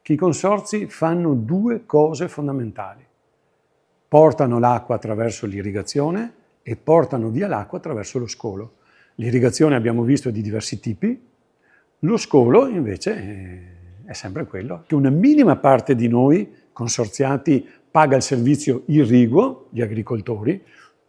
che i consorzi fanno due cose fondamentali. Portano l'acqua attraverso l'irrigazione e portano via l'acqua attraverso lo scolo. L'irrigazione abbiamo visto è di diversi tipi, lo scolo invece è sempre quello. Che una minima parte di noi consorziati paga il servizio irriguo, gli agricoltori,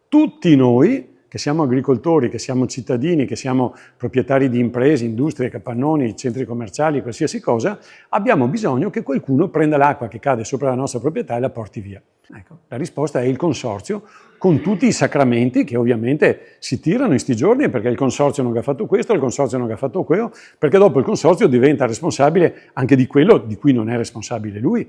tutti noi che siamo agricoltori, che siamo cittadini, che siamo proprietari di imprese, industrie, capannoni, centri commerciali, qualsiasi cosa, abbiamo bisogno che qualcuno prenda l'acqua che cade sopra la nostra proprietà e la porti via. Ecco, la risposta è il consorzio, con tutti i sacramenti che ovviamente si tirano in sti giorni, perché il consorzio non ha fatto questo, il consorzio non ha fatto quello, perché dopo il consorzio diventa responsabile anche di quello di cui non è responsabile lui.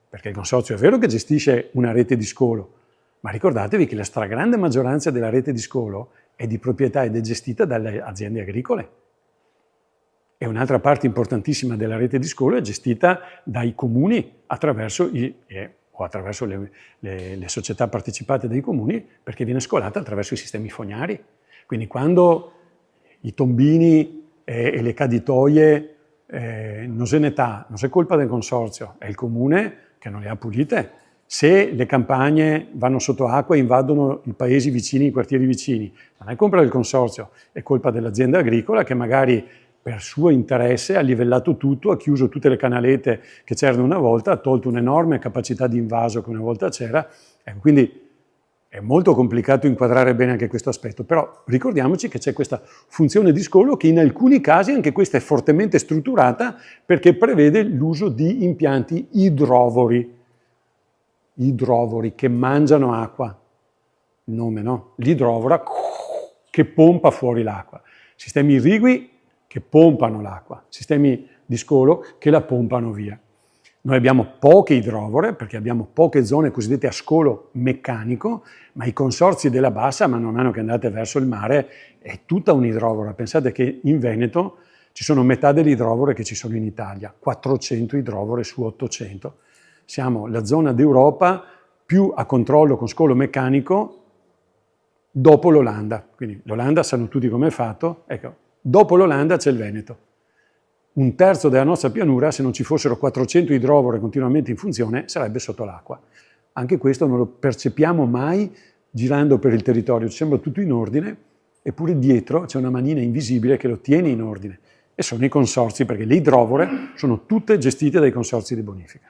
Perché il consorzio è vero che gestisce una rete di scolo, ma ricordatevi che la stragrande maggioranza della rete di scolo è di proprietà ed è gestita dalle aziende agricole. E un'altra parte importantissima della rete di scolo è gestita dai comuni attraverso le società partecipate dai comuni, perché viene scolata attraverso i sistemi fognari. Quindi quando i tombini e le caditoie non se ne dà, non è colpa del consorzio, è il comune che non le ha pulite. Se le campagne vanno sotto acqua e invadono i paesi vicini, i quartieri vicini, non è colpa del consorzio, è colpa dell'azienda agricola che magari per suo interesse ha livellato tutto, ha chiuso tutte le canalette che c'erano una volta, ha tolto un'enorme capacità di invaso che una volta c'era. Quindi è molto complicato inquadrare bene anche questo aspetto, però ricordiamoci che c'è questa funzione di scolo che in alcuni casi anche questa è fortemente strutturata perché prevede l'uso di impianti idrovori che mangiano acqua, il nome no? L'idrovora che pompa fuori l'acqua, sistemi irrigui che pompano l'acqua, sistemi di scolo che la pompano via. Noi abbiamo poche idrovore perché abbiamo poche zone cosiddette a scolo meccanico, ma i consorzi della Bassa, man mano che andate verso il mare, è tutta un'idrovora. Pensate che in Veneto ci sono metà delle idrovore che ci sono in Italia, 400 idrovore su 800. Siamo la zona d'Europa più a controllo con scolo meccanico dopo l'Olanda. Quindi l'Olanda sanno tutti come è fatto. Ecco, dopo l'Olanda c'è il Veneto. Un terzo della nostra pianura, se non ci fossero 400 idrovore continuamente in funzione, sarebbe sotto l'acqua. Anche questo non lo percepiamo mai girando per il territorio. Ci sembra tutto in ordine, eppure dietro c'è una manina invisibile che lo tiene in ordine. E sono i consorzi, perché le idrovore sono tutte gestite dai consorzi di bonifica.